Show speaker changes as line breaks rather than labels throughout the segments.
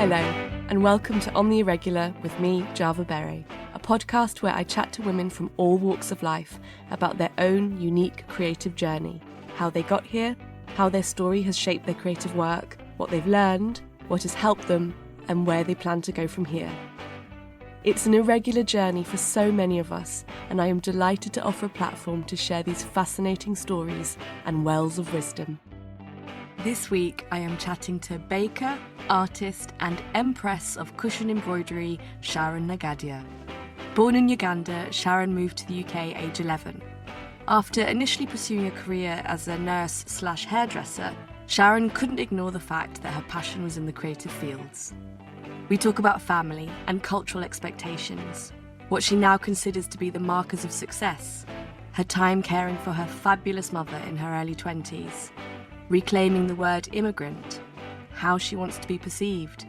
Hello, and welcome to On the Irregular with me, Java Berry, a podcast where I chat to women from all walks of life about their own unique creative journey, how they got here, how their story has shaped their creative work, what they've learned, what has helped them, and where they plan to go from here. It's an irregular journey for so many of us, and I am delighted to offer a platform to share these fascinating stories and wells of wisdom. This week, I am chatting to baker, artist, and empress of cushion embroidery, Sharon Nagadya. Born in Uganda, Sharon moved to the UK age 11. After initially pursuing a career as a nurse/hairdresser, Sharon couldn't ignore the fact that her passion was in the creative fields. We talk about family and cultural expectations, what she now considers to be the markers of success, her time caring for her fabulous mother in her early 20s, reclaiming the word immigrant, how she wants to be perceived,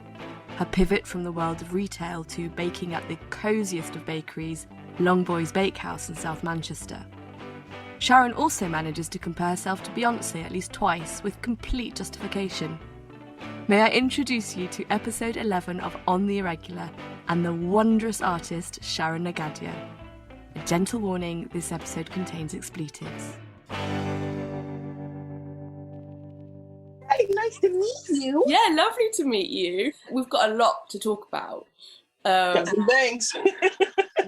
her pivot from the world of retail to baking at the cosiest of bakeries, Longbois Bakehouse in South Manchester. Sharon also manages to compare herself to Beyonce at least twice with complete justification. May I introduce you to episode 11 of On the Irregular and the wondrous artist Sharon Nagadya. A gentle warning, this episode contains expletives.
Hey, nice to meet you.
Yeah, lovely to meet you. We've got a lot to talk about.
Got some things.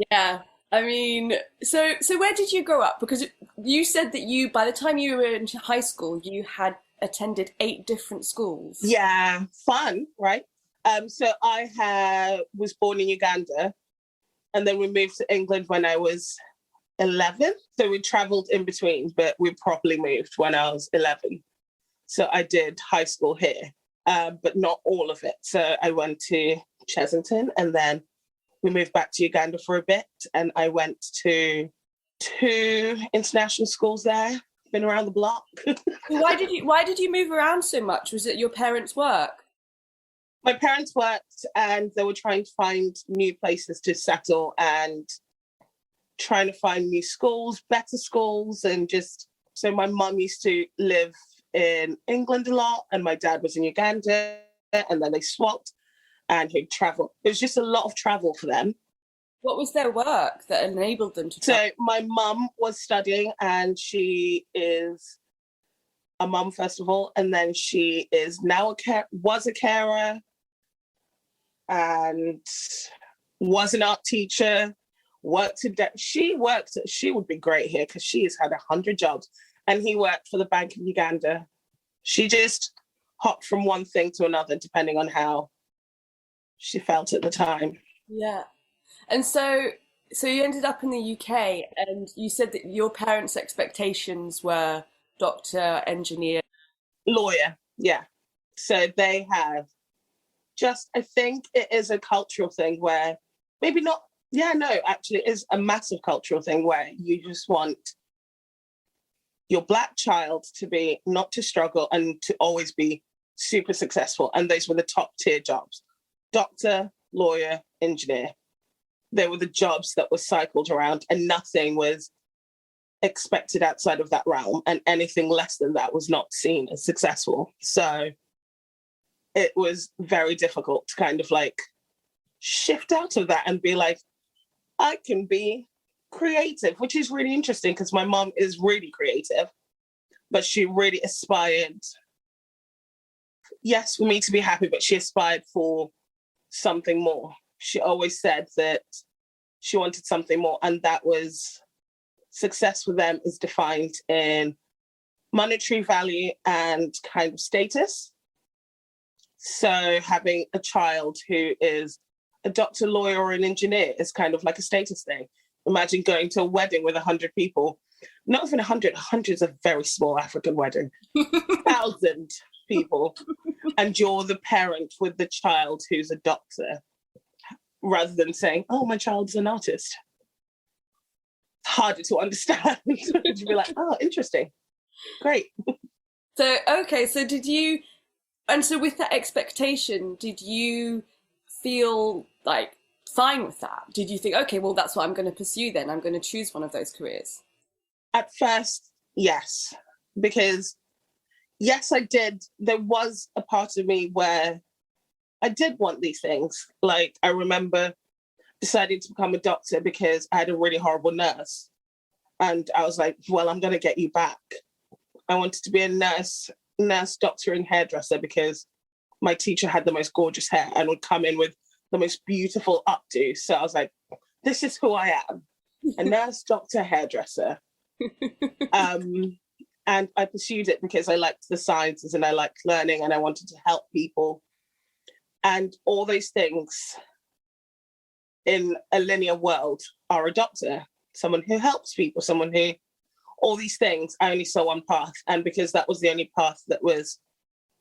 Yeah, I mean, so where did you grow up? Because you said that by the time you were in high school, you had attended 8 different schools.
Yeah, fun, right? So I was born in Uganda, and then we moved to England when I was 11. So we travelled in between, but we properly moved when I was 11. So I did high school here, but not all of it. So I went to Chessington, and then we moved back to Uganda for a bit, and I went to 2 international schools there. Been around the block.
Why did you move around so much? Was it your parents' work?
My parents worked, and they were trying to find new places to settle and trying to find new schools, better schools, and just so my mum used to live in England a lot, and my dad was in Uganda, and then they swapped, and he'd travel. It was just a lot of travel for them.
What was their work that enabled them to travel?
So my mum was studying, and she is a mum, first of all, and then she is now was a carer and was an art teacher, she would be great here because she has had 100 jobs, and he worked for the Bank of Uganda. She just hopped from one thing to another depending on how she felt at the time.
Yeah. And so you ended up in the UK, and you said that your parents' expectations were doctor, engineer,
lawyer. Yeah. So they have I think it is a cultural thing where maybe not. Yeah, no, actually it is a massive cultural thing where you just want your Black child not to struggle and to always be super successful. And those were the top tier jobs. Doctor, lawyer, engineer. They were the jobs that were cycled around, and nothing was expected outside of that realm, and anything less than that was not seen as successful. So it was very difficult to kind of like shift out of that and be like, I can be creative, which is really interesting because my mom is really creative, but she really aspired, yes, for me to be happy, but she aspired for something more. She always said that she wanted something more, and that was success for them is defined in monetary value and kind of status. So having a child who is a doctor, lawyer, or an engineer is kind of like a status thing. Imagine going to a wedding with 100 people. Not even 100. 100 is a very small African wedding. 1,000 people. And you're the parent with the child who's a doctor, rather than saying, oh, my child's an artist. Harder to understand. You'd be like, oh, interesting. Great.
So, okay, so so with that expectation, did you feel like fine with that? Did you think, okay, well, that's what I'm going to pursue then? I'm going to choose one of those careers?
At first, yes. Because, yes, I did. There was a part of me where I did want these things. Like, I remember deciding to become a doctor because I had a really horrible nurse. And I was like, well, I'm going to get you back. I wanted to be a nurse, doctor, and hairdresser because my teacher had the most gorgeous hair and would come in with the most beautiful updo. So I was like, this is who I am, a nurse, doctor, hairdresser. And I pursued it because I liked the sciences and I liked learning and I wanted to help people. And all those things in a linear world are a doctor, someone who helps people, someone who, all these things, I only saw one path. And because that was the only path that was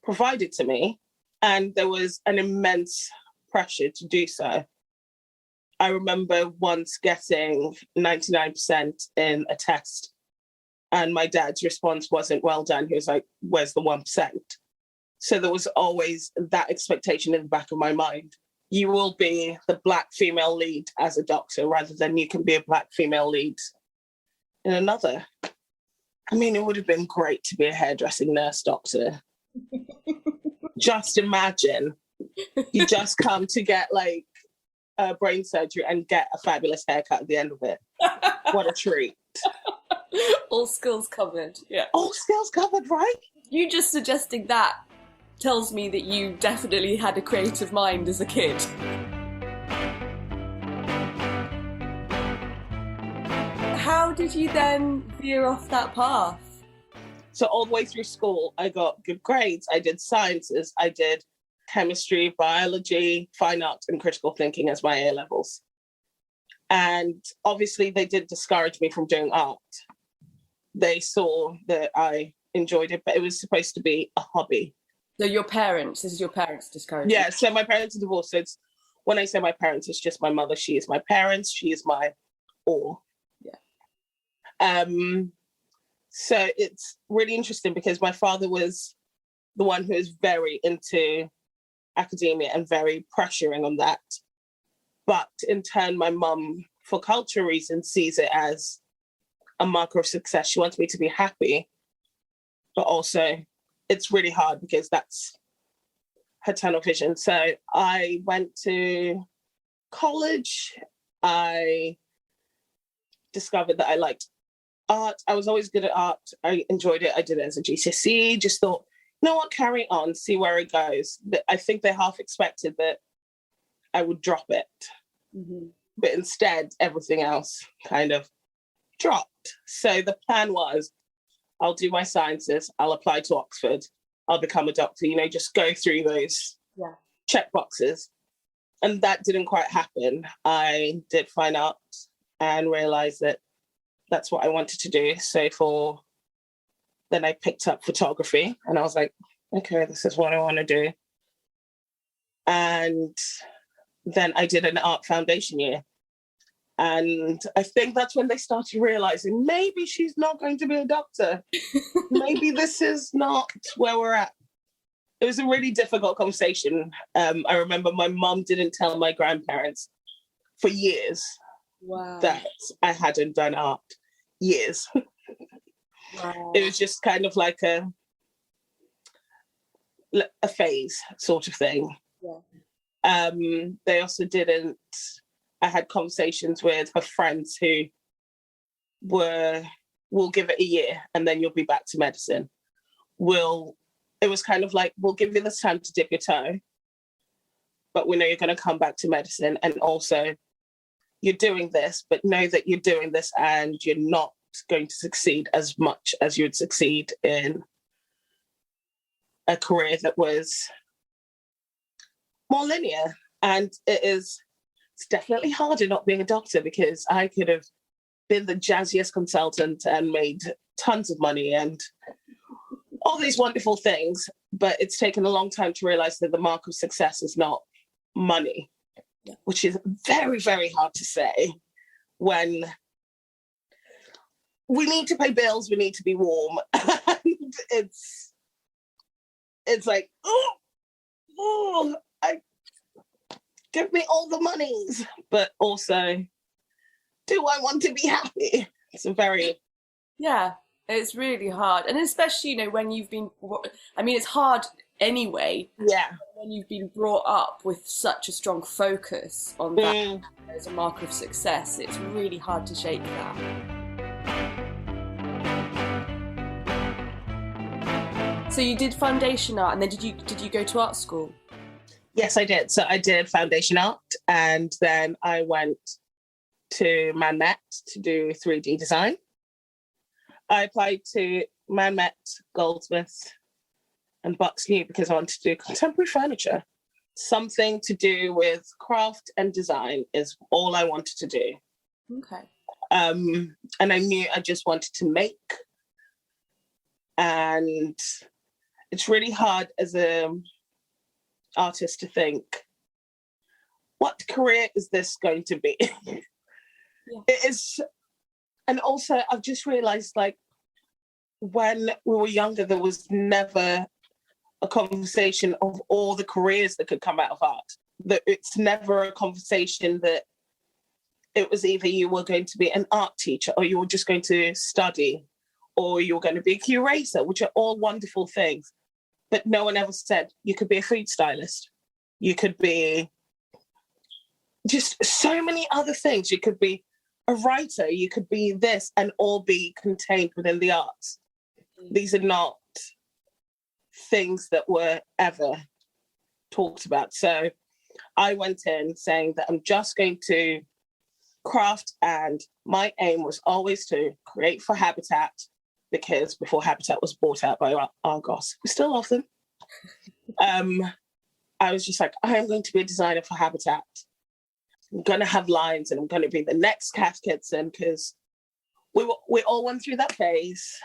provided to me, and there was an immense pressure to do so. I remember once getting 99% in a test, and my dad's response wasn't, well done. He was like, where's the 1%? So there was always that expectation in the back of my mind. You will be the Black female lead as a doctor rather than you can be a Black female lead in another. I mean, it would have been great to be a hairdressing nurse doctor. Just imagine you just come to get like brain surgery and get a fabulous haircut at the end of it. What a treat.
All skills covered. Yeah.
All skills covered, right?
You just suggesting that tells me that you definitely had a creative mind as a kid. How did you then veer off that path?
So all the way through school, I got good grades. I did sciences. I did chemistry, biology, fine arts, and critical thinking as my A-levels. And obviously they did discourage me from doing art. They saw that I enjoyed it, but it was supposed to be a hobby.
So this is your parents discouraging?
Yeah, so my parents are divorced. So when I say my parents, it's just my mother. She is my parents. She is my all. Yeah. So it's really interesting because my father was the one who was very into academia and very pressuring on that. But in turn, my mum, for cultural reasons, sees it as a marker of success. She wants me to be happy, but also it's really hard because that's her tunnel vision. So I went to college. I discovered that I liked art. I was always good at art. I enjoyed it. I did it as a GCSE. Just thought, you know what, carry on, see where it goes. I think they half expected that I would drop it. Mm-hmm. But instead, everything else kind of dropped. So the plan was, I'll do my sciences, I'll apply to Oxford, I'll become a doctor, just go through those check boxes. And that didn't quite happen. I did fine arts and realized that that's what I wanted to do. So then I picked up photography and I was like, okay, this is what I want to do. And then I did an art foundation year. And I think that's when they started realizing maybe she's not going to be a doctor. Maybe this is not where we're at. It was a really difficult conversation. I remember my mom didn't tell my grandparents for years that I hadn't done art. Years. Wow. It was just kind of like a phase sort of thing. Yeah. They also didn't. I had conversations with her friends who we'll give it a year and then you'll be back to medicine. It was kind of like, we'll give you this time to dip your toe, but we know you're going to come back to medicine. And also you're doing this, but know that you're doing this and you're not going to succeed as much as you would succeed in a career that was more linear. And it's definitely harder not being a doctor because I could have been the jazziest consultant and made tons of money and all these wonderful things. But it's taken a long time to realize that the mark of success is not money, which is very, very hard to say when we need to pay bills, we need to be warm. And it's like, give me all the monies, but also, do I want to be happy? It's
it's really hard. And especially, when you've been, it's hard anyway.
Yeah.
when you've been brought up with such a strong focus on that as a marker of success, it's really hard to shake that. So you did foundation art, and then did you go to art school?
Yes, I did. So I did foundation art, and then I went to Man Met to do 3D design. I applied to Man Met, Goldsmiths, and Bucks New because I wanted to do contemporary furniture. Something to do with craft and design is all I wanted to do.
Okay.
And I knew I just wanted to make. And it's really hard as an artist to think, what career is this going to be? Yeah. It is. And also, I've just realized, like, when we were younger, there was never a conversation of all the careers that could come out of art. That it's never a conversation that it was either you were going to be an art teacher, or you were just going to study, or you were going to be a curator, which are all wonderful things. But no one ever said you could be a food stylist. You could be just so many other things. You could be a writer, you could be this, and all be contained within the arts. These are not things that were ever talked about. So I went in saying that I'm just going to craft, and my aim was always to create for Habitat, because before Habitat was bought out by Argos, we still love them. I was just like, I am going to be a designer for Habitat. I'm going to have lines, and I'm going to be the next Cath Kidston, because we all went through that phase.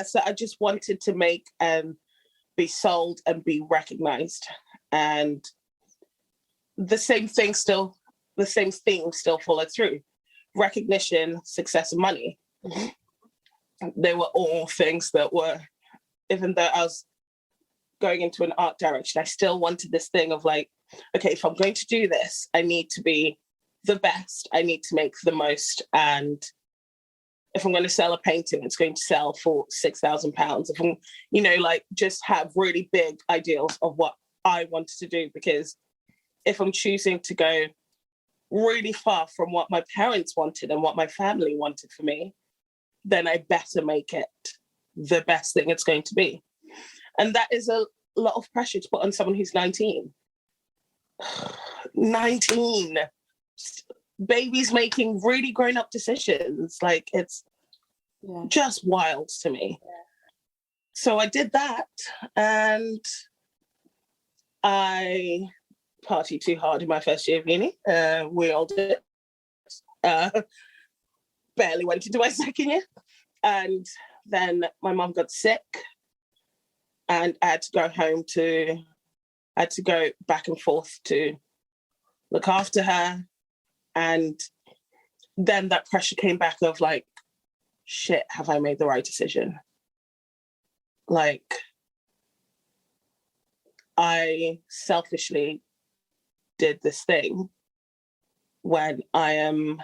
So I just wanted to make and be sold and be recognized. And the same theme still followed through. Recognition, success, and money. Mm-hmm. They were all things that were, even though I was going into an art direction, I still wanted this thing of like, okay, if I'm going to do this, I need to be the best. I need to make the most. And if I'm going to sell a painting, it's going to sell for £6,000. If I'm, just have really big ideals of what I wanted to do, because if I'm choosing to go really far from what my parents wanted and what my family wanted for me, then I better make it the best thing it's going to be. And that is a lot of pressure to put on someone who's 19. 19. Babies making really grown-up decisions. Like, it's just wild to me. Yeah. So I did that, and I partied too hard in my first year of uni. We all did. Barely went into my second year. And then my mum got sick, and I had to go back and forth to look after her. And then that pressure came back of like, shit, have I made the right decision? Like, I selfishly did this thing when I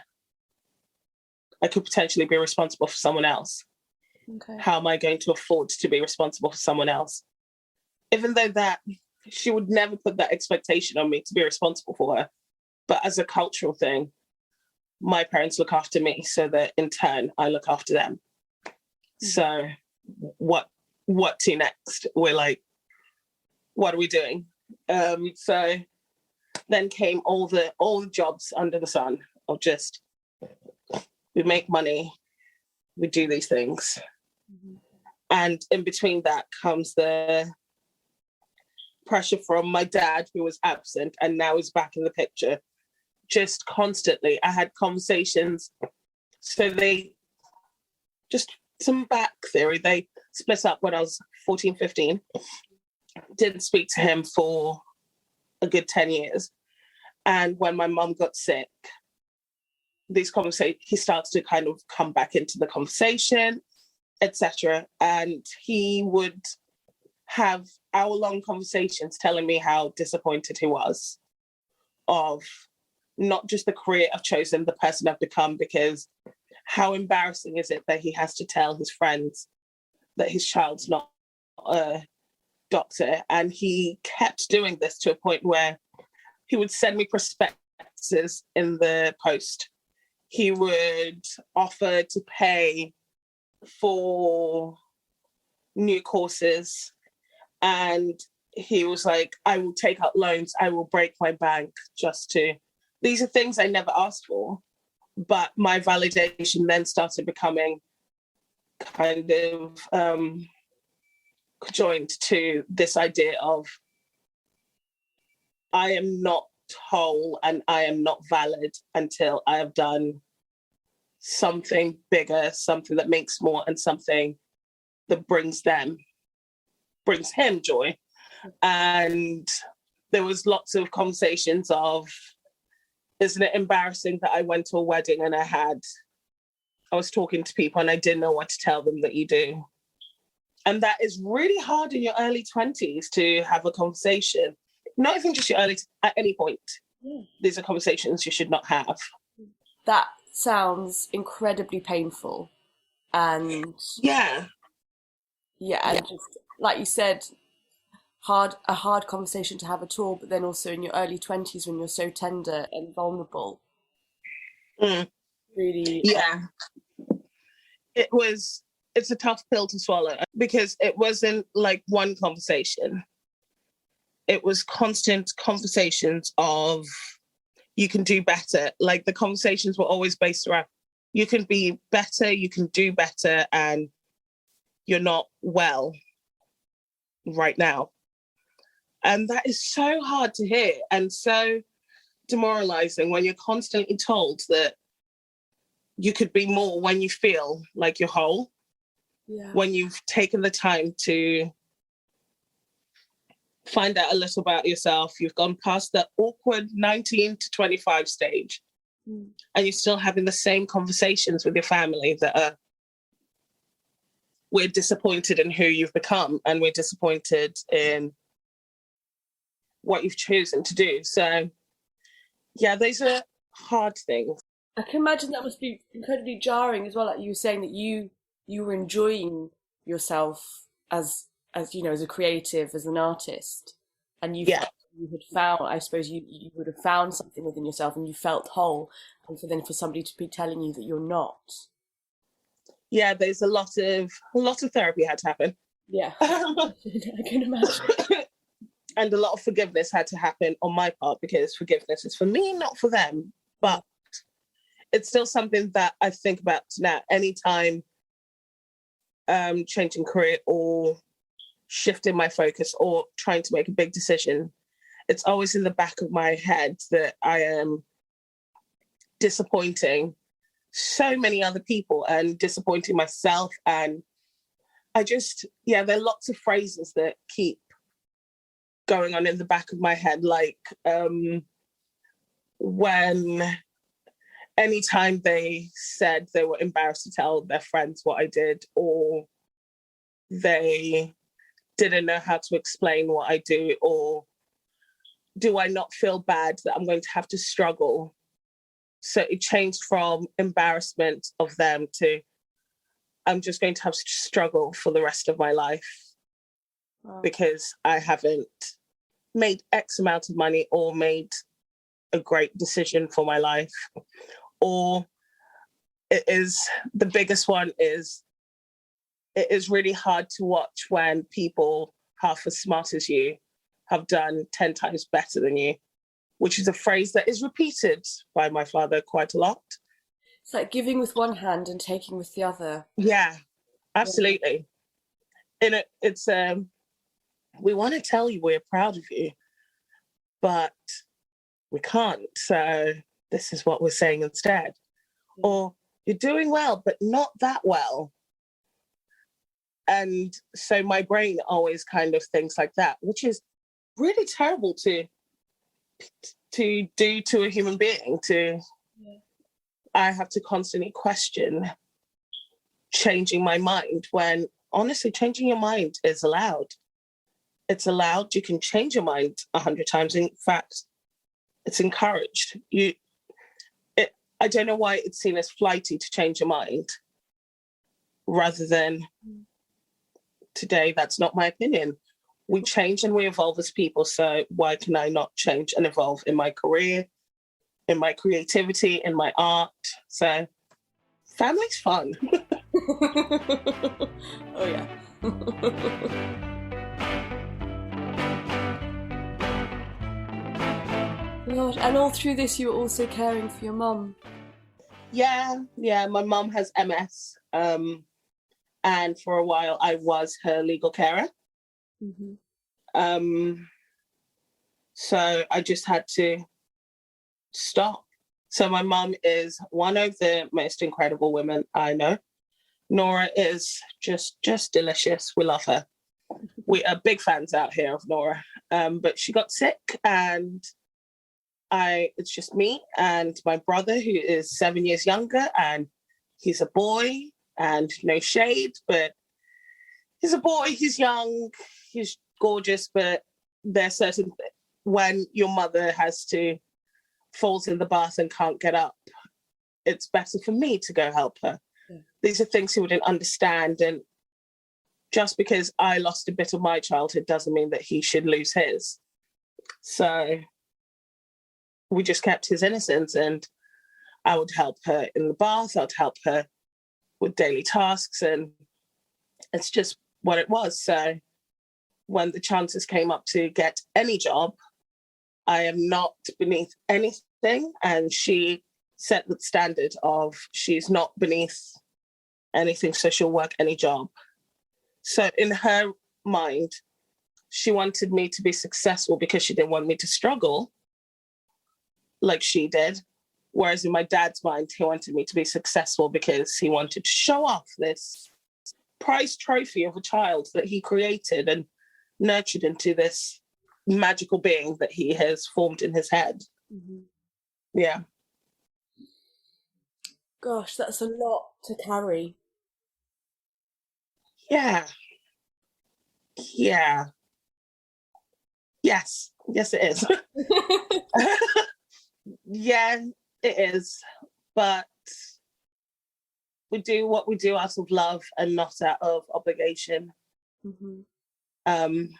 could potentially be responsible for someone else. Okay. How am I going to afford to be responsible for someone else? Even though that she would never put that expectation on me to be responsible for her. But as a cultural thing, my parents look after me, so that in turn I look after them. Mm-hmm. So what to next? We're like, what are we doing? So then came all the jobs under the sun of just, we make money, we do these things. Mm-hmm. And in between that comes the pressure from my dad, who was absent and now is back in the picture. Just constantly, I had conversations. So some back theory, they split up when I was 14, 15. Didn't speak to him for a good 10 years. And when my mum got sick, he starts to kind of come back into the conversation, etc. And he would have hour-long conversations telling me how disappointed he was of not just the career I've chosen, the person I've become, because how embarrassing is it that he has to tell his friends that his child's not doctor, and he kept doing this to a point where he would send me prospectuses in the post. He would offer to pay for new courses, and he was like, I will take out loans, I will break my bank just to... These are things I never asked for, but my validation then started becoming kind of joined to this idea of I am not whole and I am not valid until I have done something bigger, something that makes more, and something that brings him joy. And there was lots of conversations of, isn't it embarrassing that I went to a wedding and I was talking to people and I didn't know what to tell them that you do. And that is really hard in your early 20s to have a conversation. Not even just at any point. These are conversations you should not have.
That sounds incredibly painful. And
yeah,
and just like you said, a hard conversation to have at all, but then also in your early 20s when you're so tender and vulnerable. Really.
Yeah. It's a tough pill to swallow because it wasn't like one conversation. It was constant conversations of you can do better. Like the conversations were always based around you can be better, you can do better, and you're not well right now. And that is so hard to hear and so demoralizing when you're constantly told that you could be more when you feel like you're whole, when you've taken the time to find out a little about yourself, you've gone past that awkward 19 to 25 stage, and you're still having the same conversations with your family that are, we're disappointed in who you've become and we're disappointed in what you've chosen to do. So, yeah, those are hard things.
I can imagine that must be incredibly jarring as well. Like you were saying that you were enjoying yourself as you know, as a creative, as an artist, and you felt you had found, I suppose you would have found something within yourself and you felt whole, and for somebody to be telling you that you're not.
Yeah, there's a lot of therapy had to happen.
Yeah, I can imagine.
And a lot of forgiveness had to happen on my part, because forgiveness is for me, not for them. But it's still something that I think about now. Anytime changing career or shifting my focus or trying to make a big decision, it's always in the back of my head that I am disappointing so many other people and disappointing myself. And I just, there are lots of phrases that keep going on in the back of my head, like when anytime they said they were embarrassed to tell their friends what I did, or they didn't know how to explain what I do, or do I not feel bad that I'm going to have to struggle? So it changed from embarrassment of them to I'm just going to have to struggle for the rest of my life. Wow. Because I haven't made X amount of money or made a great decision for my life. Or the biggest one is, it is really hard to watch when people half as smart as you have done 10 times better than you, which is a phrase that is repeated by my father quite a lot.
It's like giving with one hand and taking with the other.
Yeah, absolutely. And it's we want to tell you we're proud of you, but we can't. So this is what we're saying instead. Yeah. Or you're doing well, but not that well. And so my brain always kind of thinks like that, which is really terrible to do to a human being. I have to constantly question changing my mind, when honestly changing your mind is allowed. It's allowed. You can change your mind 100 times. In fact, it's encouraged. I don't know why it's seen as flighty to change your mind, rather than today, that's not my opinion. we change and we evolve as people. So why can I not change and evolve in my career, in my creativity, in my art? So family's fun.
Oh yeah. Lord, and all through this you were also caring for your mum.
Yeah. My mum has MS. And for a while I was her legal carer. So I just had to stop. So my mum is one of the most incredible women I know. Nora is just delicious. We love her. We are big fans out here of Nora. But she got sick, and it's just me and my brother, who is 7 years younger, and he's a boy, and no shade, but he's a boy, he's young, he's gorgeous, but there's certain, when your mother falls in the bath and can't get up, it's better for me to go help her. Yeah. These are things he wouldn't understand, and just because I lost a bit of my childhood doesn't mean that he should lose his. So we just kept his innocence, and I would help her in the bath, I'd help her with daily tasks, and it's just what it was. So when the chances came up to get any job, I am not beneath anything, and she set the standard of she's not beneath anything, so she'll work any job. So in her mind, she wanted me to be successful because she didn't want me to struggle like she did. Whereas in my dad's mind, he wanted me to be successful because he wanted to show off this prize trophy of a child that he created and nurtured into this magical being that he has formed in his head. Yeah.
Gosh, that's a lot to carry.
Yeah. Yes, it is. Yeah, it is. But we do what we do out of love and not out of obligation. And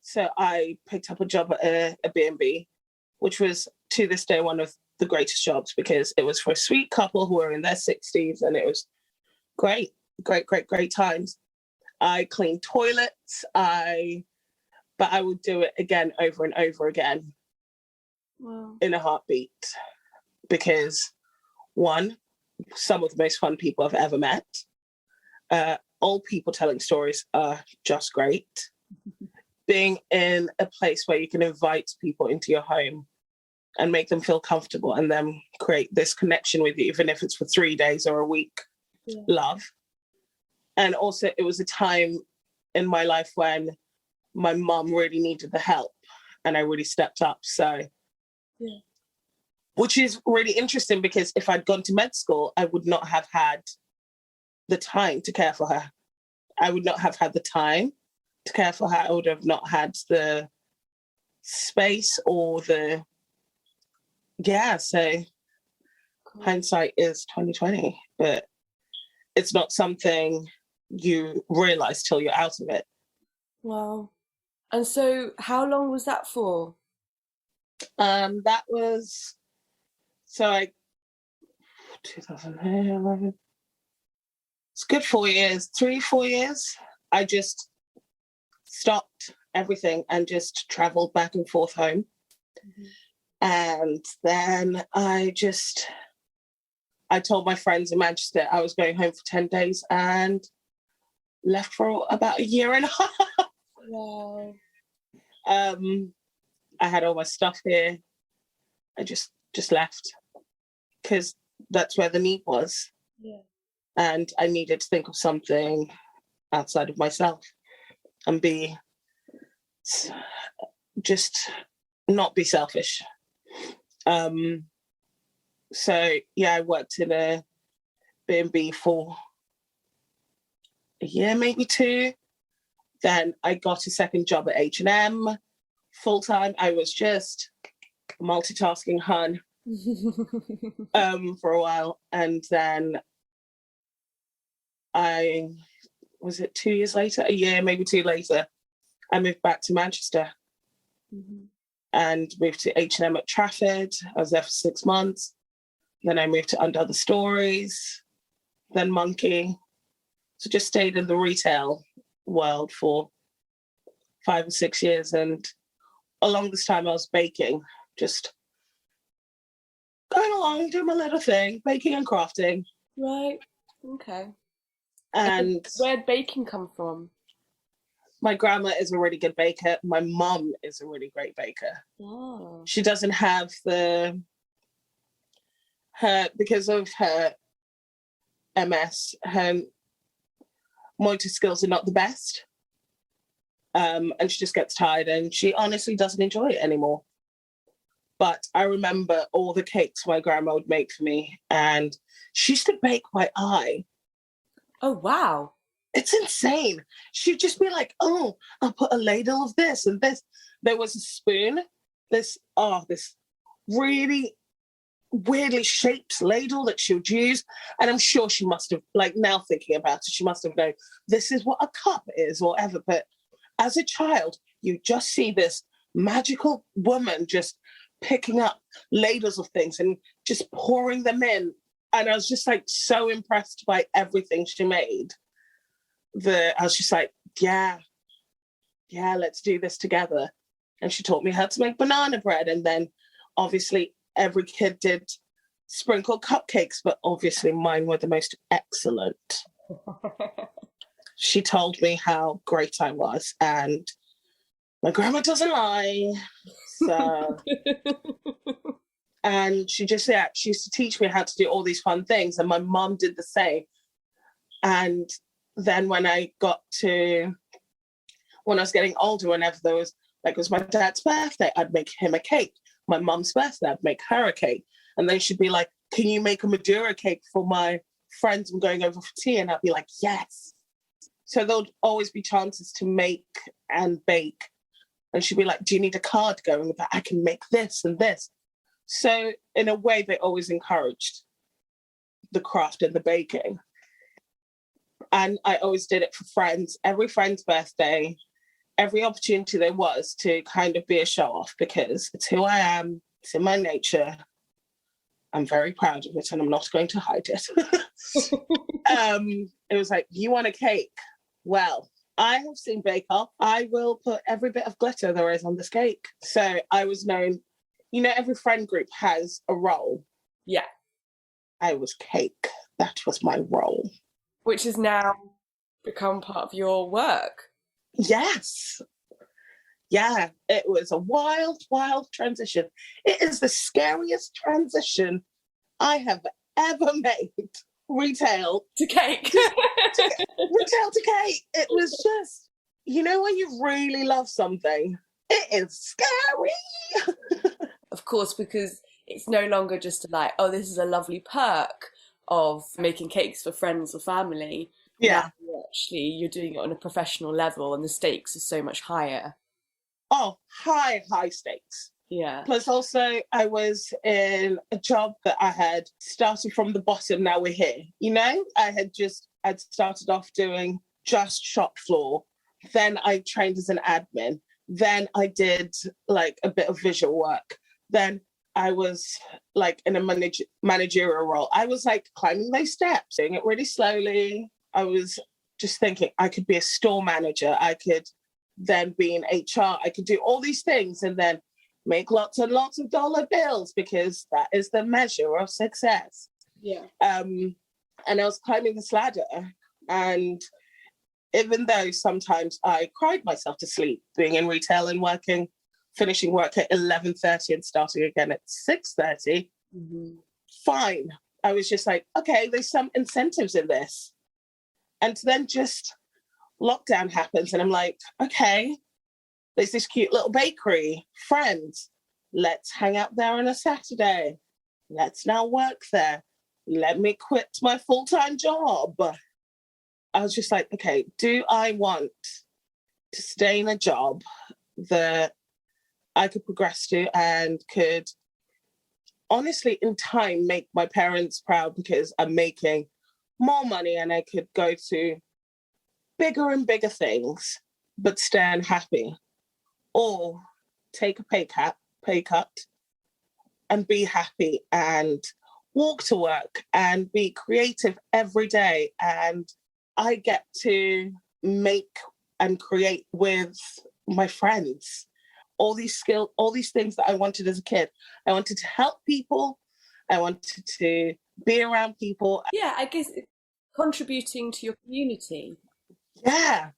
so I picked up a job at a B&B, which was to this day one of the greatest jobs, because it was for a sweet couple who were in their 60s, and it was great times. I cleaned toilets, but I would do it again over and over again. Wow. In a heartbeat, because one, some of the most fun people I've ever met. Old people telling stories are just great. Being in a place where you can invite people into your home and make them feel comfortable, and then create this connection with you, even if it's for 3 days or a week. Yeah. Love. And also it was a time in my life when my mum really needed the help, and I really stepped up. So, yeah. Which is really interesting, because if I'd gone to med school, I would not have had the time to care for her. I would not have had the time to care for her. I would have not had the space or so cool. Hindsight is 2020, but it's not something you realize till you're out of it. Wow.
And so how long was that for?
That was, 2011. It's good 4 years, 3-4 years. I just stopped everything and just traveled back and forth home. And then I told my friends in Manchester I was going home for 10 days and left for about a year and a half. Wow. I had all my stuff here. I just left because that's where the need was. Yeah. And I needed to think of something outside of myself and not be selfish. So yeah, I worked in a B&B for a year, maybe 2. Then I got a second job at H&M full-time. I was just multitasking hun for a while. And then I was it 2 years later? A year, maybe two later, I moved back to Manchester and moved to H&M at Trafford. I was there for 6 months. Then I moved to Under the Stories, then Monkey. So just stayed in the retail world for 5 or 6 years. And along this time I was baking, just going along, doing my little thing, baking and crafting.
Right. Okay.
And
where'd baking come from?
my grandma is a really good baker. My mum is a really great baker.
Oh.
She doesn't have because of her MS, her motor skills are not the best. And she just gets tired and she honestly doesn't enjoy it anymore. But I remember all the cakes my grandma would make for me, and she used to bake by eye.
Oh, wow.
It's insane. She'd just be like, oh, I'll put a ladle of this and this. There was a spoon, this really weirdly shaped ladle that she would use. And I'm sure she must have, like now thinking about it, she must have known this is what a cup is or whatever. But as a child, you just see this magical woman just picking up ladles of things and just pouring them in. And I was just like so impressed by everything she made that I was just like, yeah, let's do this together. And she taught me how to make banana bread. And then obviously every kid did sprinkled cupcakes, but obviously mine were the most excellent. She told me how great I was, and my grandma doesn't lie. So, and she used to teach me how to do all these fun things, and my mum did the same. And then when I was getting older, whenever there was, like, it was my dad's birthday, I'd make him a cake. My mum's birthday, I'd make her a cake. And then she'd be like, can you make a Madura cake for my friends I'm going over for tea? And I'd be like, yes. So there'll always be chances to make and bake. And she'd be like, do you need a card going with that? I can make this and this. So in a way, they always encouraged the craft and the baking. And I always did it for friends. Every friend's birthday, every opportunity there was to kind of be a show off, because it's who I am. It's in my nature. I'm very proud of it and I'm not going to hide it. It was like, you want a cake? Well, I have seen Bake Off. I will put every bit of glitter there is on this cake. So I was known, every friend group has a role.
Yeah.
I was cake. That was my role.
Which has now become part of your work.
Yes. Yeah, it was a wild, wild transition. It is the scariest transition I have ever made. Retail
to cake.
Retail to cake. It was just, when you really love something, it is scary.
Of course, because it's no longer just like, oh, this is a lovely perk of making cakes for friends or family.
Yeah.
Now, actually, you're doing it on a professional level and the stakes are so much higher.
Oh, high stakes.
Yeah.
Plus also I was in a job that I had started from the bottom. Now we're here. I'd started off doing just shop floor. Then I trained as an admin. Then I did like a bit of visual work. Then I was like in a managerial role. I was like climbing those steps, doing it really slowly. I was just thinking I could be a store manager. I could then be in HR. I could do all these things and then make lots and lots of dollar bills, because that is the measure of success.
Yeah.
And I was climbing this ladder, and even though sometimes I cried myself to sleep being in retail and finishing work at 11:30 and starting again at 6:30, fine. I was just like, okay, there's some incentives in this. And then just lockdown happens and I'm like, okay, there's this cute little bakery, friends, let's hang out there on a Saturday. Let's now work there. Let me quit my full-time job. I was just like, okay, do I want to stay in a job that I could progress to and could honestly in time make my parents proud because I'm making more money and I could go to bigger and bigger things, but stay unhappy, or take a pay cut and be happy and walk to work and be creative every day. And I get to make and create with my friends all these things that I wanted as a kid. I wanted to help people. I wanted to be around people.
Yeah, I guess contributing to your community.
Yeah.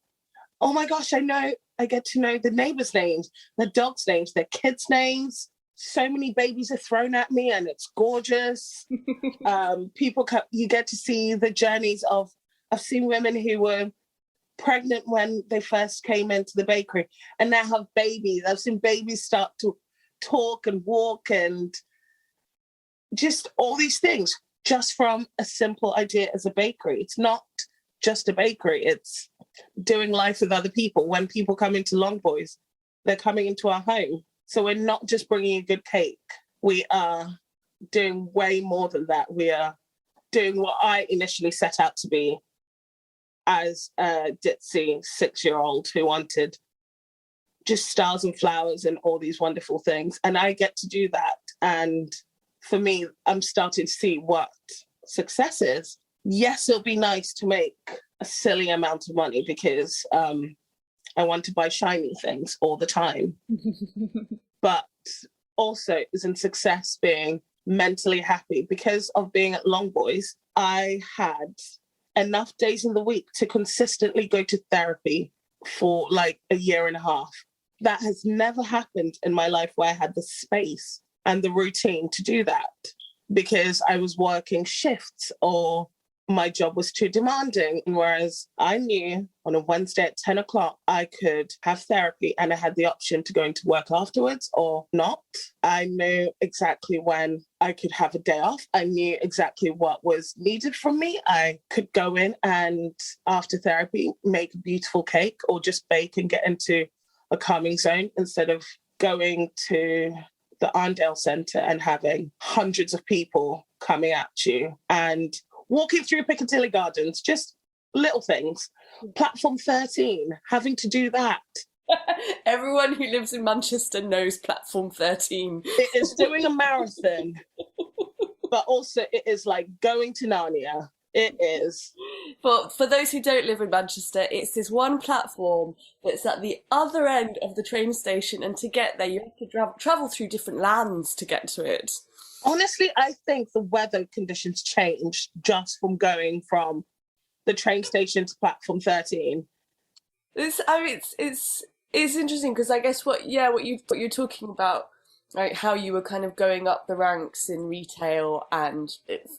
Oh my gosh, I get to know the neighbors' names, the dogs' names, their kids' names. So many babies are thrown at me and it's gorgeous. You get to see the journeys of, I've seen women who were pregnant when they first came into the bakery and now have babies. I've seen babies start to talk and walk and just all these things just from a simple idea as a bakery. It's not just a bakery, it's doing life with other people. When people come into Longbois, they're coming into our home. So we're not just bringing a good cake. We are doing way more than that. We are doing what I initially set out to be as a ditzy 6-year-old who wanted just stars and flowers and all these wonderful things. And I get to do that. And for me, I'm starting to see what success is. Yes, it'll be nice to make a silly amount of money because I want to buy shiny things all the time. But also isn't success being mentally happy. Because of being at Longbois, I had enough days in the week to consistently go to therapy for like a year and a half. That has never happened in my life where I had the space and the routine to do that because I was working shifts or my job was too demanding. Whereas I knew on a Wednesday at 10 o'clock, I could have therapy and I had the option to go into work afterwards or not. I knew exactly when I could have a day off. I knew exactly what was needed from me. I could go in and after therapy, make a beautiful cake or just bake and get into a calming zone instead of going to the Arndale Centre and having hundreds of people coming at you and walking through Piccadilly Gardens, just little things. Platform 13, having to do that.
Everyone who lives in Manchester knows Platform 13.
It is doing a marathon, but also it is like going to Narnia. It is.
But for those who don't live in Manchester, it's this one platform that's at the other end of the train station, and to get there you have to travel through different lands to get to it.
Honestly, I think the weather conditions changed just from going from the train station to platform 13.
It's interesting because I guess what you're talking about, right? How you were kind of going up the ranks in retail, and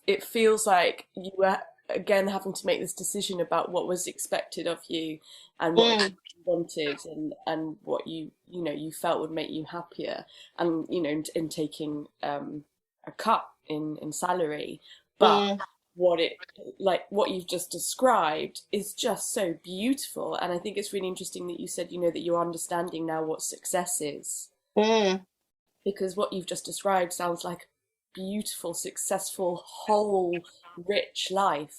it feels like you were again having to make this decision about what was expected of you and what you wanted and what you felt would make you happier, and in taking a cut in salary, but what you've just described is just so beautiful. And I think it's really interesting that you said that you're understanding now what success is, because what you've just described sounds like a beautiful, successful, whole, rich life.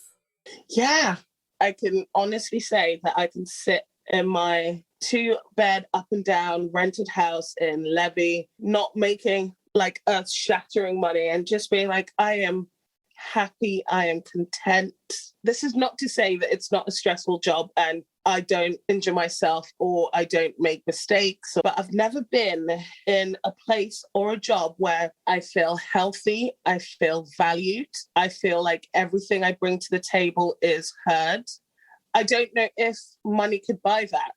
Yeah, I can honestly say that I can sit in my 2-bed up and down rented house in Levy, not making like earth-shattering money, and just being like, I am happy, I am content. This is not to say that it's not a stressful job and I don't injure myself or I don't make mistakes, but I've never been in a place or a job where I feel healthy, I feel valued, I feel like everything I bring to the table is heard. I don't know if money could buy that.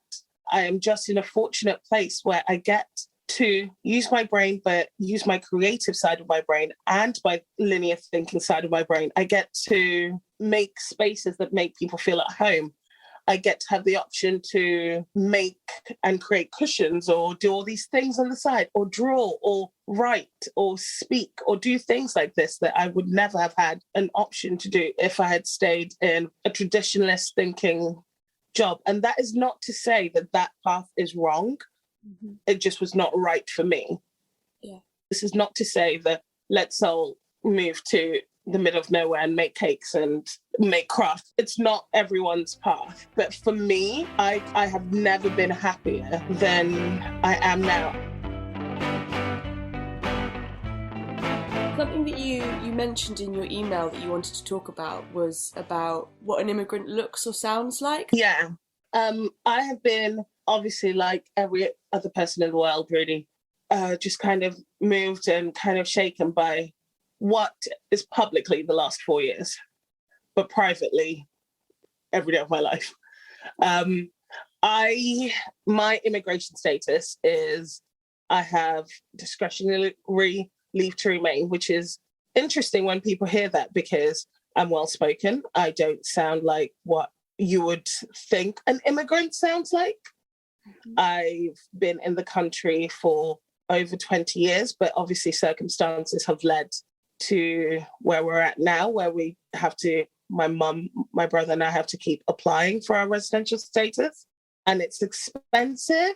I am just in a fortunate place where I get to use my brain, but use my creative side of my brain and my linear thinking side of my brain. I get to make spaces that make people feel at home. I get to have the option to make and create cushions or do all these things on the side or draw or write or speak or do things like this that I would never have had an option to do if I had stayed in a traditionalist thinking job. And that is not to say that that path is wrong. Mm-hmm. It just was not right for me.
Yeah.
This is not to say that let's all move to the middle of nowhere and make cakes and make craft. It's not everyone's path. But for me, I have never been happier than I am now.
Something that you mentioned in your email that you wanted to talk about was about what an immigrant looks or sounds like.
Yeah. I have been, obviously, like every other person in the world, really, just kind of moved and kind of shaken by what is publicly the last 4 years, but privately, every day of my life. My immigration status is I have discretionary leave to remain, which is interesting when people hear that because I'm well-spoken. I don't sound like what you would think an immigrant sounds like. Mm-hmm. I've been in the country for over 20 years, but obviously circumstances have led to where we're at now, where we have to, my mum, my brother and I have to keep applying for our residential status, and it's expensive.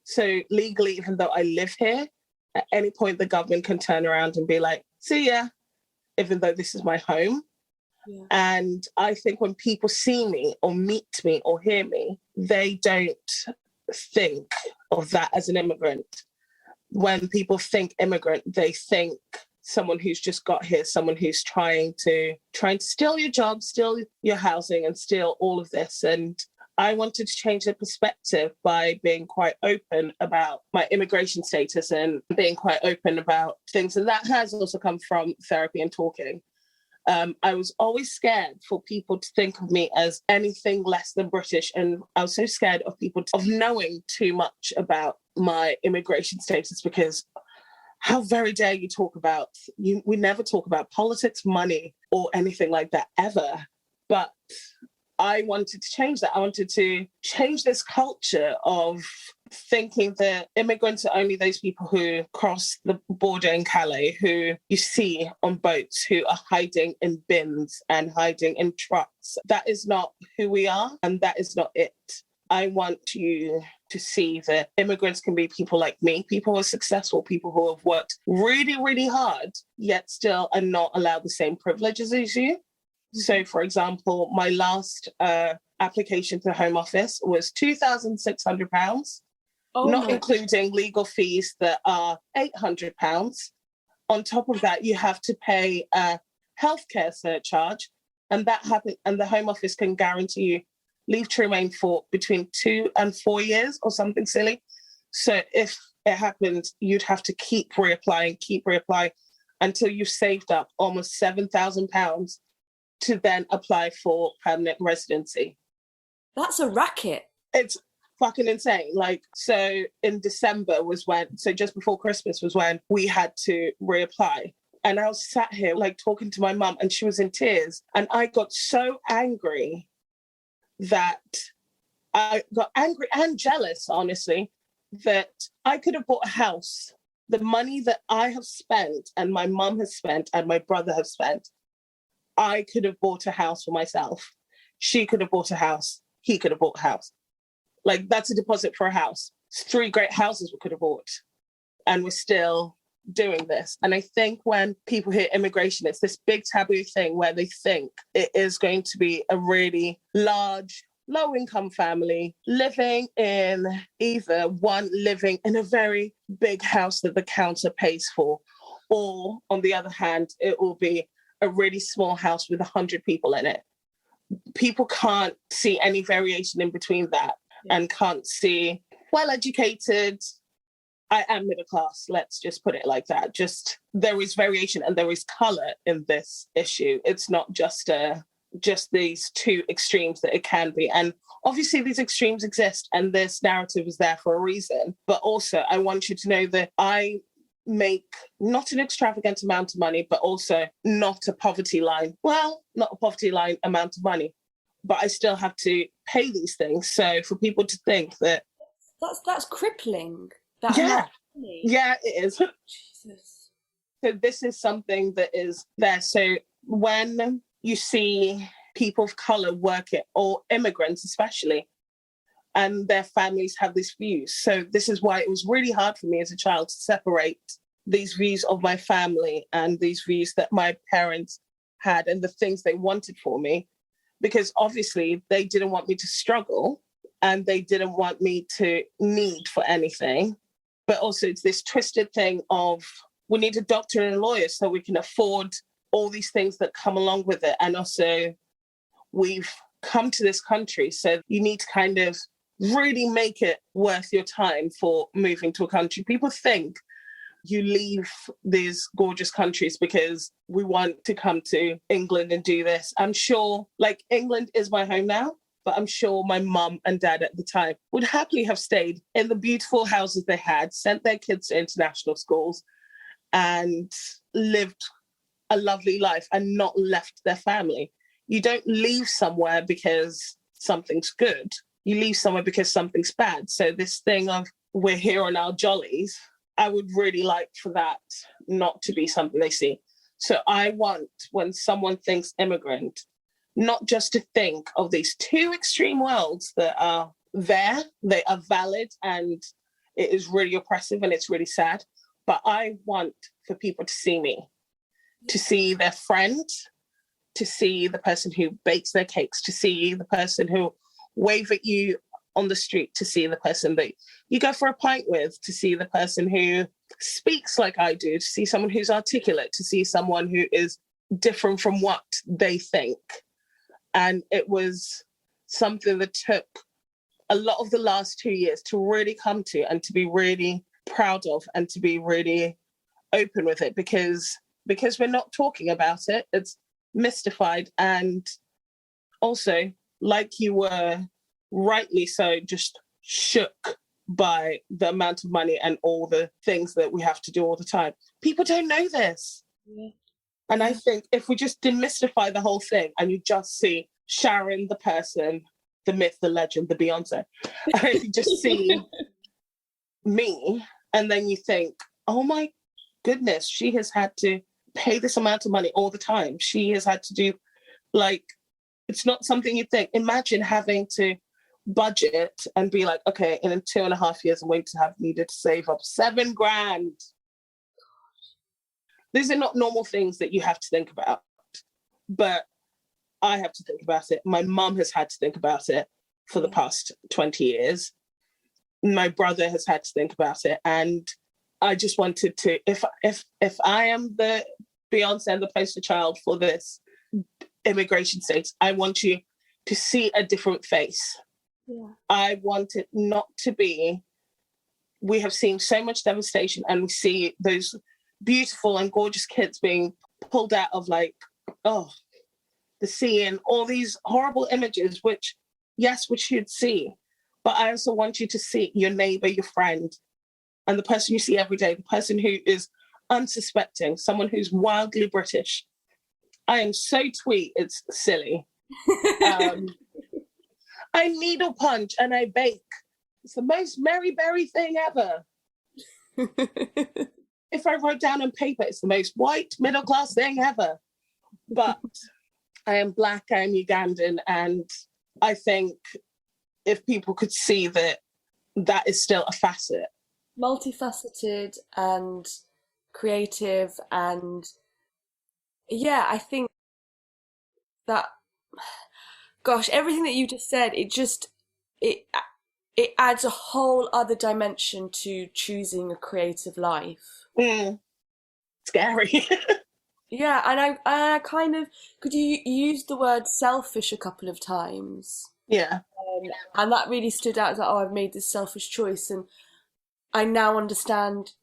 So legally, even though I live here, at any point the government can turn around and be like, see ya, even though this is my home. Yeah. And I think when people see me or meet me or hear me, they don't think of that as an immigrant. When people think immigrant, they think someone who's just got here, someone who's trying to steal your job, steal your housing, and steal all of this. And I wanted to change the perspective by being quite open about my immigration status and being quite open about things. And that has also come from therapy and talking. I was always scared for people to think of me as anything less than British. And I was so scared of people of knowing too much about my immigration status, because how very dare you talk about, we never talk about politics, money, or anything like that ever. But I wanted to change that. I wanted to change this culture of thinking that immigrants are only those people who cross the border in Calais, who you see on boats, who are hiding in bins and hiding in trucks. That is not who we are, and that is not it. I want you to see that immigrants can be people like me, people who are successful, people who have worked really, really hard, yet still are not allowed the same privileges as you. So, for example, my last application to the Home Office was £2,600, including legal fees that are £800. On top of that, you have to pay a healthcare surcharge, and that happens. And the Home Office can guarantee you leave to remain for between 2 and 4 years or something silly. So if it happened, you'd have to keep reapplying until you've saved up almost £7,000 to then apply for permanent residency.
That's a racket.
It's fucking insane. Like, so in December so just before Christmas was when we had to reapply. And I was sat here like talking to my mum, and she was in tears. And I got so angry that I got angry and jealous, honestly, that I could have bought a house. The money that I have spent and my mum has spent and my brother has spent, I could have bought a house for myself. She could have bought a house. He could have bought a house. Like, that's a deposit for a house. It's 3 great houses we could have bought. And we're still doing this. And I think when people hear immigration, it's this big taboo thing where they think it is going to be a really large, low-income family living in living in a very big house that the council pays for, or on the other hand, it will be a really small house with 100 people in it. People can't see any variation in between that, and can't see well-educated. I am middle class, let's just put it like that. Just there is variation and there is colour in this issue. It's not just these two extremes that it can be. And obviously these extremes exist and this narrative is there for a reason. But also I want you to know that I make not an extravagant amount of money, but also not a poverty line. Well, not a poverty line amount of money, but I still have to pay these things. So for people to think that...
That's crippling.
Yeah, it is.
Jesus.
So this is something that is there. So when you see people of colour work it, or immigrants especially, and their families have these views. So this is why it was really hard for me as a child to separate these views of my family and these views that my parents had and the things they wanted for me, because obviously they didn't want me to struggle and they didn't want me to need for anything. But also it's this twisted thing of we need a doctor and a lawyer so we can afford all these things that come along with it. And also we've come to this country, so you need to kind of really make it worth your time for moving to a country. People think you leave these gorgeous countries because we want to come to England and do this. I'm sure, like, England is my home now, but I'm sure my mum and dad at the time would happily have stayed in the beautiful houses they had, sent their kids to international schools and lived a lovely life and not left their family. You don't leave somewhere because something's good. You leave somewhere because something's bad. So this thing of we're here on our jollies, I would really like for that not to be something they see. So I want, when someone thinks immigrant, not just to think of these two extreme worlds that are there, they are valid, and it is really oppressive and it's really sad. But I want for people to see me, to see their friend, to see the person who bakes their cakes, to see the person who wave at you on the street, to see the person that you go for a pint with, to see the person who speaks like I do, to see someone who's articulate, to see someone who is different from what they think. And it was something that took a lot of the last 2 years to really come to and to be really proud of and to be really open with it, because we're not talking about it. It's mystified. And also, like you were rightly so just shook by the amount of money and all the things that we have to do all the time. People don't know this. Yeah. And I think if we just demystify the whole thing and you just see Sharon, the person, the myth, the legend, the Beyonce, and you just see me, and then you think, oh my goodness, she has had to pay this amount of money all the time. She has had to do, like, it's not something you think. Imagine having to budget and be like, okay, in 2.5 years, I'm going to have needed to save up $7,000. These are not normal things that you have to think about, but I have to think about it. My mum has had to think about it for the past 20 years. My brother has had to think about it. And I just wanted to, if I am the Beyonce and the poster child for this immigration status, I want you to see a different face. Yeah. I want it not to be, we have seen so much devastation and we see those beautiful and gorgeous kids being pulled out of, like, the sea and all these horrible images, which you'd see. But I also want you to see your neighbor, your friend, and the person you see every day, the person who is unsuspecting, someone who's wildly British. I am so twee, it's silly. I needle punch and I bake. It's the most Mary Berry thing ever. If I wrote down on paper, it's the most white middle class thing ever. But I am Black, I am Ugandan, and I think if people could see that that is still a facet.
Multifaceted and creative, and yeah, I think that, gosh, everything that you just said, it adds a whole other dimension to choosing a creative life.
Scary.
Yeah, and I kind of, could you use the word selfish a couple of times?
Yeah.
And that really stood out as like, I've made this selfish choice, and I now understand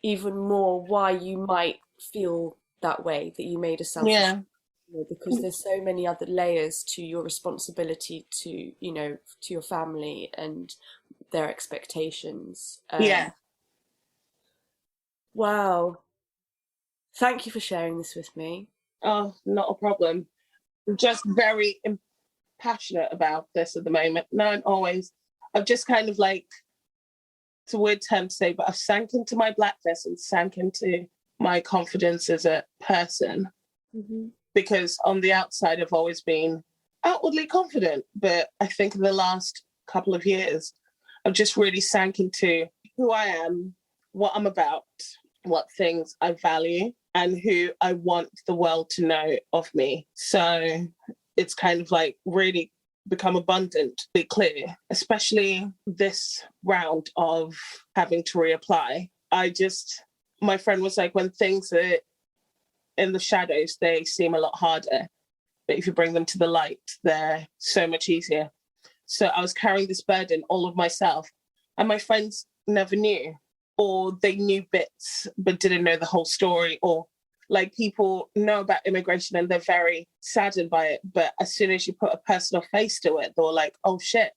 even more why you might feel that way, that you made a selfish choice, because there's so many other layers to your responsibility to, to your family and their expectations. Wow. Thank you for sharing this with me.
Oh, not a problem. I'm just very passionate about this at the moment. Not always. I've just kind of, like, it's a weird term to say, but I've sank into my blackness and sank into my confidence as a person. Mm-hmm. Because on the outside, I've always been outwardly confident. But I think in the last couple of years, I've just really sank into who I am, what I'm about, what things I value, and who I want the world to know of me. So it's kind of like really become abundantly clear, especially this round of having to reapply. My friend was like, when things are in the shadows, they seem a lot harder. But if you bring them to the light, they're so much easier. So I was carrying this burden all of myself, and my friends never knew, or they knew bits but didn't know the whole story, or like people know about immigration and they're very saddened by it. But as soon as you put a personal face to it, they're like, oh shit,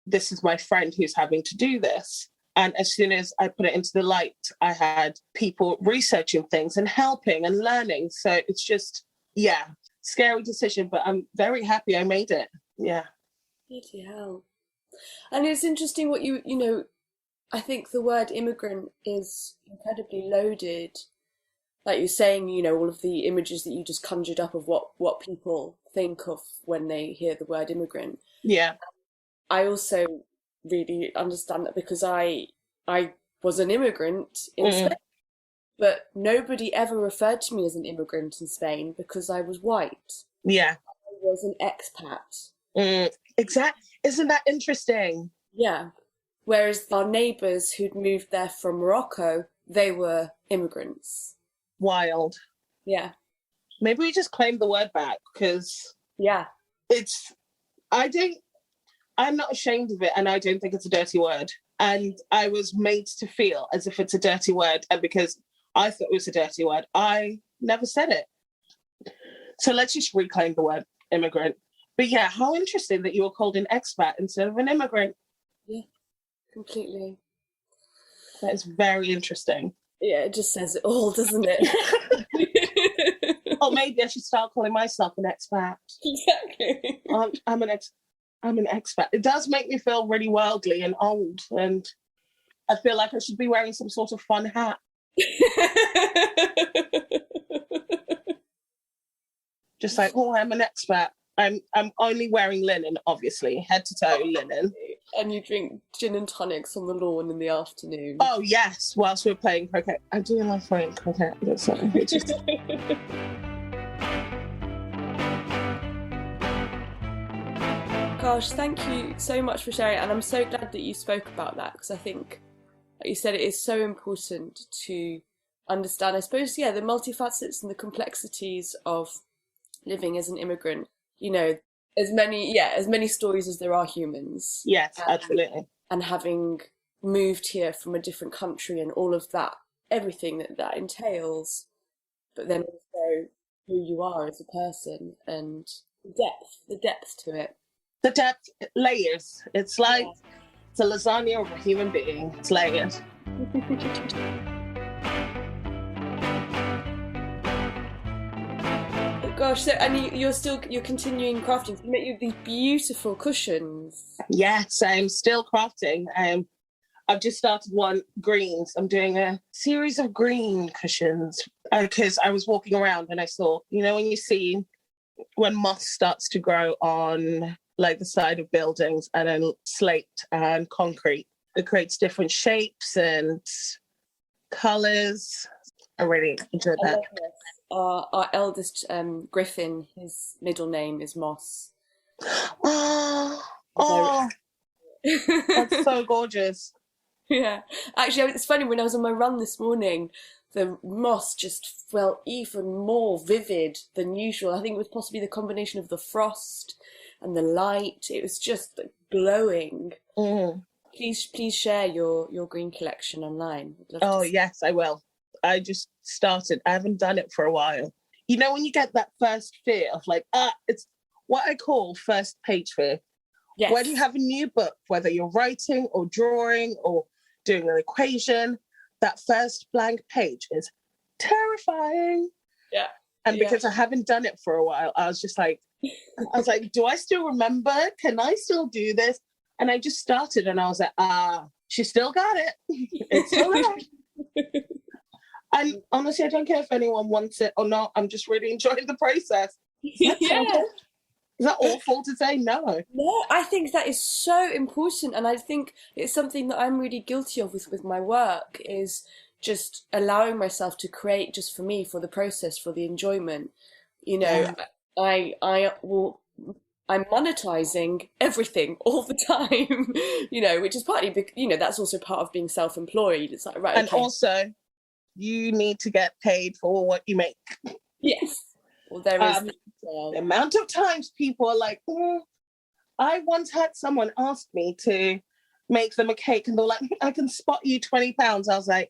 this is my friend who's having to do this. And as soon as I put it into the light, I had people researching things and helping and learning. So it's just, yeah, scary decision, but I'm very happy I made it. Yeah.
Bloody hell. And it's interesting what you know, I think the word immigrant is incredibly loaded. Like you're saying, you know, all of the images that you just conjured up of what people think of when they hear the word immigrant.
Yeah.
I also really understand that because I was an immigrant in Spain, but nobody ever referred to me as an immigrant in Spain because I was white.
Yeah.
I was an expat.
Exactly. Isn't that interesting?
Yeah. Whereas our neighbours who'd moved there from Morocco, they were immigrants.
Wild.
Yeah.
Maybe we just claim the word back, because I'm not ashamed of it, and I don't think it's a dirty word. And I was made to feel as if it's a dirty word, and because I thought it was a dirty word, I never said it. So let's just reclaim the word immigrant. But yeah, how interesting that you were called an expat instead of an immigrant.
Yeah, completely.
That is very interesting.
Yeah, it just says it all, doesn't it?
Or maybe I should start calling myself an expat.
Exactly.
I'm an expat. It does make me feel really worldly and old, and I feel like I should be wearing some sort of fun hat. Just like, oh, I'm an expat. I'm only wearing linen, obviously, head to toe linen.
And you drink gin and tonics on the lawn in the afternoon.
Oh yes, whilst we're playing croquet. I do love playing croquet.
Gosh, thank you so much for sharing, and I'm so glad that you spoke about that, because I think, like you said, it is so important to understand, I suppose, yeah, the multifacets and the complexities of living as an immigrant. You know, as many stories as there are humans.
Yes, absolutely.
And having moved here from a different country and all of that, everything that entails, but then also who you are as a person and the depth to it.
The depth, layers. It's like it's a lasagna of a human being. It's layers.
Gosh, so and you're continuing crafting. You make these beautiful cushions.
Yes, I'm still crafting. I've just started one greens. I'm doing a series of green cushions because I was walking around and I saw, you know, when moss starts to grow on like the side of buildings and then slate and concrete, it creates different shapes and colours. I really enjoy that.
Our eldest Griffin, his middle name is Moss.
Oh, that's so gorgeous.
Yeah, actually, it's funny, when I was on my run this morning, the moss just felt even more vivid than usual. I think it was possibly the combination of the frost and the light. It was just glowing. Please share your green collection online.
Oh yes, I will. I just started. I haven't done it for a while. You know, when you get that first fear of like, it's what I call first page fear. Yes. When you have a new book, whether you're writing or drawing or doing an equation, that first blank page is terrifying.
Yeah.
And because I haven't done it for a while, I was like, do I still remember? Can I still do this? And I just started and I was like, she still got it. It's still there. And honestly, I don't care if anyone wants it or not. I'm just really enjoying the process. Is that awful to say? No.
No, I think that is so important. And I think it's something that I'm really guilty of with my work is, just allowing myself to create just for me, for the process, for the enjoyment. You know, I'm monetizing everything all the time, you know, which is partly, you know, that's also part of being self-employed. It's like, right,
and also you need to get paid for what you make.
Yes. Well, there is
the amount of times people are like, I once had someone ask me to make them a cake and they're like, I can spot you £20. I was like,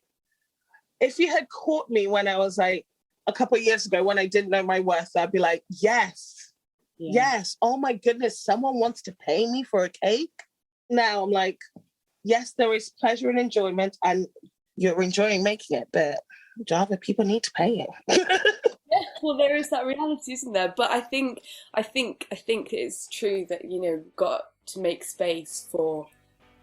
if you had caught me when I was like a couple of years ago when I didn't know my worth, I'd be like, yes, oh my goodness, someone wants to pay me for a cake. Now I'm like, yes, there is pleasure and enjoyment and you're enjoying making it, but Java, people need to pay it.
Yeah, well, there is that reality, isn't there? But I think it's true that, you know, got to make space for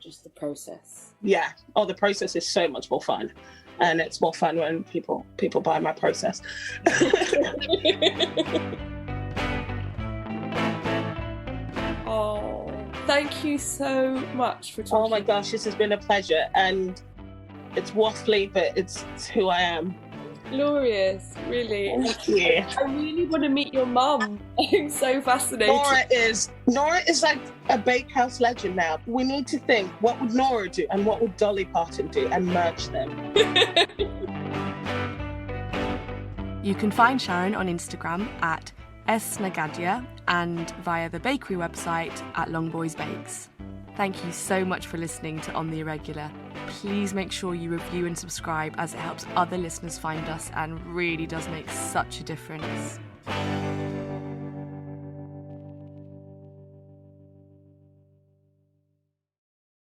just the process.
Yeah. Oh, the process is so much more fun, and it's more fun when people buy my process.
Oh, thank you so much for talking.
Oh my gosh, this has been a pleasure, and it's waffly, but it's who I am.
Glorious, really.
Thank you.
I really want to meet your mum. I'm so fascinated.
Nora is like a bakehouse legend now. We need to think, what would Nora do and what would Dolly Parton do, and merge them.
You can find Sharon on Instagram at @Nagadya and via the bakery website at Longbois Bakes. Thank you so much for listening to On the Irregular. Please make sure you review and subscribe, as it helps other listeners find us and really does make such a difference.